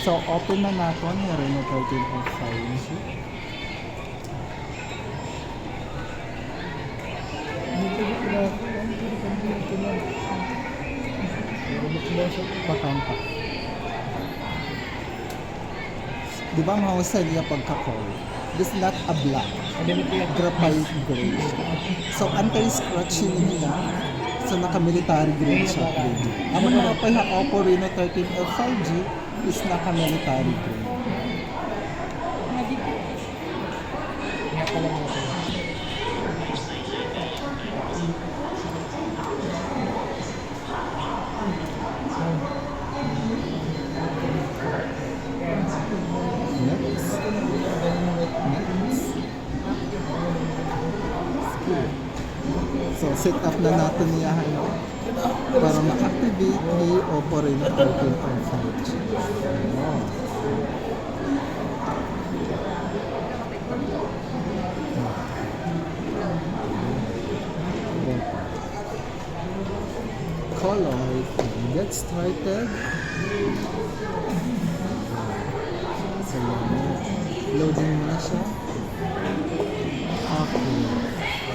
So, open na natin yung Reno 13 5G. Pakanta. Di ba ang hausa niya pagka-call? This not a black. Graphite gray. So, anti-scratching niya. So, naka-military grade siya. Ang mga pa Oppo Reno 13 5G is naka-military grade. Next. So, set up na natin niya para ma-activate ni Oppo Reno 13 5G. Oh. Color. Get started. So, loading mo na siya. Okay.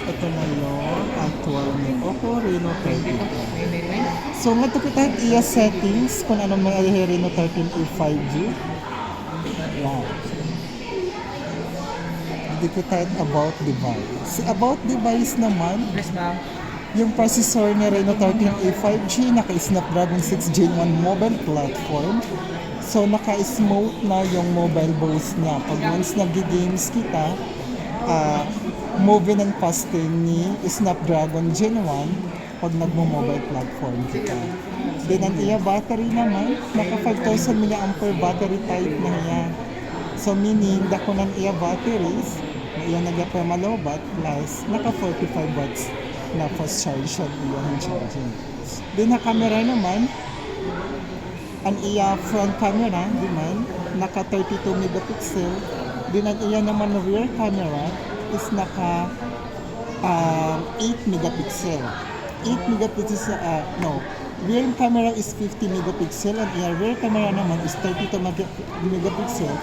Ito na yung actual ni Oppo Reno 13. So, nga ito kita iya settings kung ano may Reno 13 5G. Yan. Hindi ko type about device. Si about device naman, Yes, ma'am. yung processor ni Reno 13 5G, naka-Snapdragon 6 Gen 1 mobile platform. So, naka-smooth na yung mobile boost niya. Pag once nag-games kita, moving and fasting ni Snapdragon Gen 1 pag nagmo-mobile platform kita. Then, ang iya battery naman, naka 5,000 mAh battery type na yan. So, meaning, dako ng iya batteries, na iya nagpa-malobat, plus naka 45 watts na fast charge siya iyang charging. Then, na camera naman, ang iya front camera, di man, naka 32 megapixel. Then, ang iya naman rear camera is naka 8 megapixel. 8 megapixel, rear camera is 50 megapixel. Ang iya rear camera naman is 32 megapixel.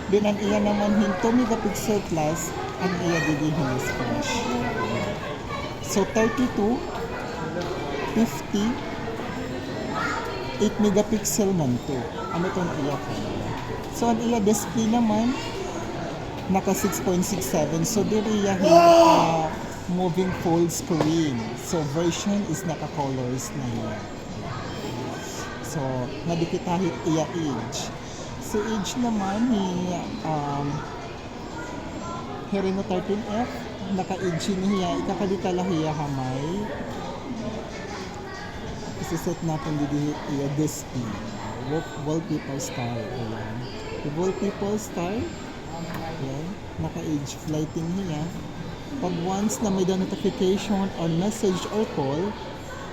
Then, ang iya naman 2 megapixel plus, ang iya didihin is flash. So, 32, 50, 8 megapixel man to. Ano itong iya camera? So, ang iya display naman, naka 6.67. So, diri iya moving full screen. So, version is naka-colors na yan. So, nadikitahit iya age. So, age naman ni Reno 13F, naka-age niya, ikakadita hiya hamay. Isiset natin dito iya display. Wallpaper style. Ayan. The wallpaper style, ayan, naka-age lighting niya. Pag once na may notification or message or call,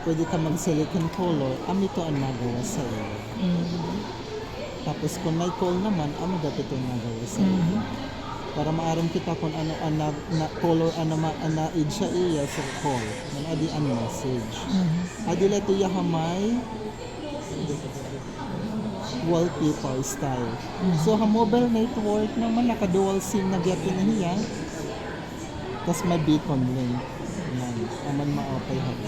pwede ka mag-select ng color. Ito ang nagawa sa iyo. Tapos kung may call naman, dapat ito ang nagawa sa iyo. Para maaram kita kung ano ang color na age siya iya sa call. Adi ang message. Adi leto iya hamay wallpaper style. So, ha mobile network naman, naka-dual SIM na gyapon niya. Tapos may beacon link. Yan. Aman ma-okay habi.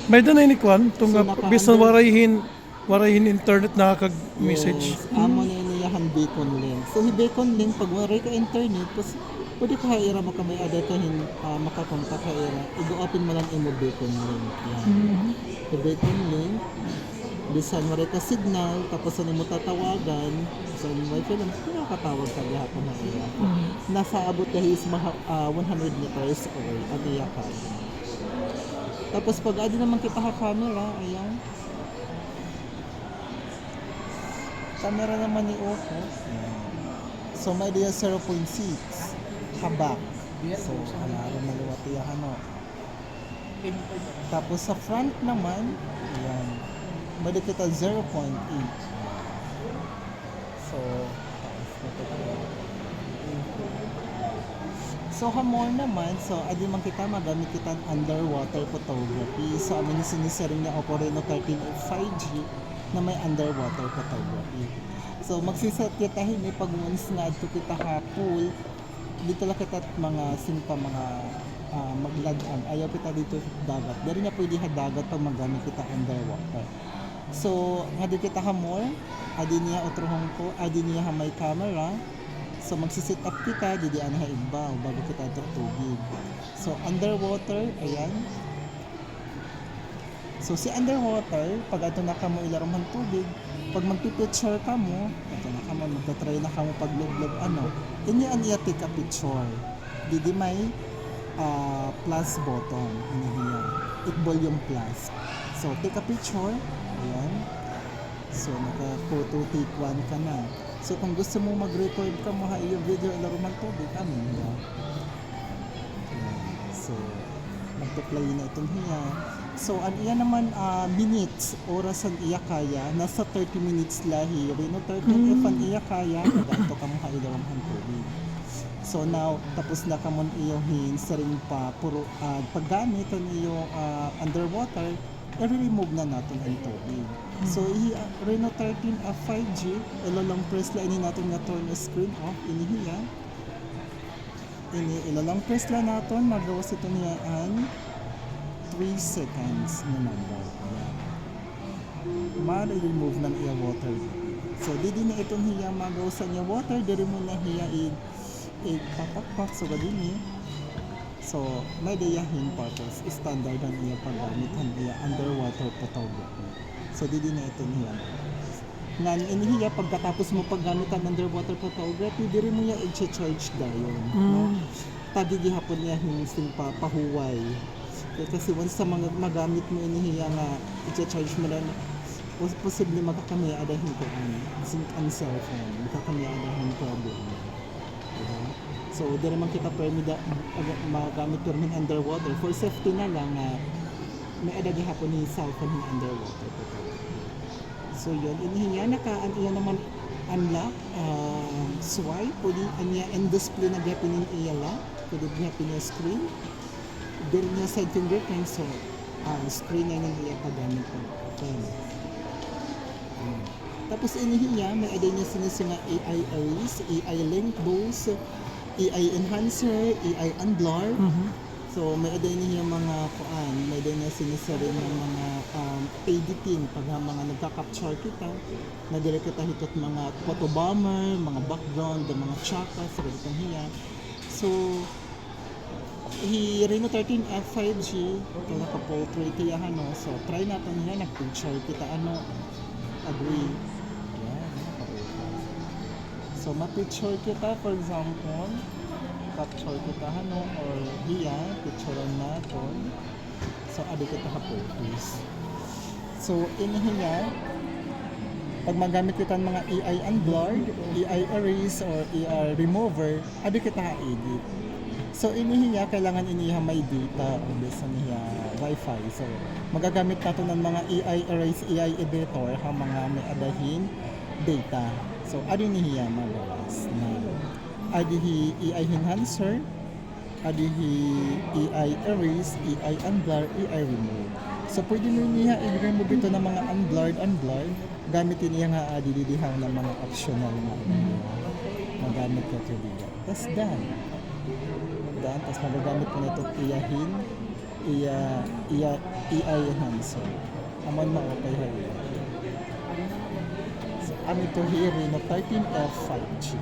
May danay ni Kwan, itong So, bisan warahin internet nakakag-message. Yes. Amo na iniyahan beacon link. So, hi beacon link, pag waray ka internet, tapos pwede ka haira makamay ada ka makakontak haira. I-open mo lang imo beacon link. Yan. The beacon link, bisan waray ka signal, tapos ano mo tatawagan, so wifi lang, nakakatawag ka gihapon na iya. Nasa abot dahil is 100 meters away, ano iya ka. Tapos pag adi naman kita camera, ayan. Camera naman ni Oppo. So may dia 0.6 habak. So alaro na luwati ano. Tapos sa front naman, ayan. May kita 0.8. So hamor naman, so adi man kita magamit kita underwater photography. So amin sinisering niya Oppo Reno 13 5G na may underwater photography. So magsiset kita hini pag once nga adto kita ha pool, dito lang kita mga simpa mga magladaan. Ayaw kita dito dagat. Dari niya pwede ha dagat pag magamit kita underwater. So nga di kita ha more, adi niya utrohong ko, adi niya ha may camera. So magsiset up kita, di diyan ha igbaw bago kita ito tubig. So underwater, ayan. So si underwater, pag ato na ka mo ilarom ng tubig, pag magpipicture ka mo, ato na ka mo, magtatry na ka mo pag-log ano, inyo ang iya take a picture. Di may plus button, ini niya. Ikbol yung plus. So take a picture, ayan. So naka-photo take 1 ka na. So kung gusto mo mag-record ka mo ha iyo video ilarom ng tubig, amin na. So magpa-play na itong hiya. So ang iya naman minutes, oras ang iya kaya, nasa 30 minutes lahi. Reno 30 if ang iya kaya, nagato ka mo ha ilarom ng tubig. So now, tapos na ka mo iyohin sa ring pa, puro paggamit ang iyo underwater, i-remove na natin ang tubig. So, Reno 13 5G, ilalang press lang ini natin nga turn screen off, inihiya. Ilalang press lang natin, magawas ito niya ang 3 seconds na number. Ma-remove ng iya water. So, di na itong hiya magawas sa niya water, diri mo na hiya ipapakpak so gadini. So, may dayahin purpose, standard ang iya paggamit ang iya underwater photography. So, di na ito niya. Nga inihiya pagkatapos mo paggamit ang underwater photography, diri mo ya i-charge dayon. No? Tagigihapon niya hinsing pahuway. Kasi once sa mga magamit mo inihiya nga i-charge mo lang, posible magkakamaya adahin ko ang cellphone, magkakamaya adahin problem. Diba? So, di naman kita pwede magamit ko rin underwater. For safety na lang, may adagi hapon ni cellphone ng underwater. So, yun. Inihiya na ka, iya naman unlock, swipe, pwede niya end display na gapin iya la, pwede niya screen. Dili niya side fingerprint, so, screen na niya paggamit ko. Tapos inihiya, may aday niya sinisinga AI erase, AI link boost, AI enhancer, AI unblur. So may aday niya mga may aday niya sinisari ng mga editing pag mga nagka-capture kita, na dire kita hitot mga photo bomber, mga background, mga chaka, sa ganitong hiya. So Reno 13 F5G, ito naka-portrait iya so try natin niya, nag-picture kita agree. So, ma-picture kita, for example, capture kita or hiya, picturean natin. So, adi kita ha-photos. So, inihiya, pag magamit kita ng mga AI unblurred, AI erase, or AI remover, adi kita ha-edit. So, inihiya, kailangan iniha may data o besa niya Wi-Fi. So, magagamit natin ng mga AI erase, AI editor, mga may adahin data. So, adi niya magawas na adi AI enhancer, adi AI erase, AI unblur, AI remove. So, pwede niya i-remove ito ng mga unblurred, gamitin niya nga adi didihang ng mga optional na magamit ko ito dito. Tapos done. Tapos magagamit ko na ito iyahin, AI enhancer. Aman ma-okay ha. Ami to here Reno 13 F5G.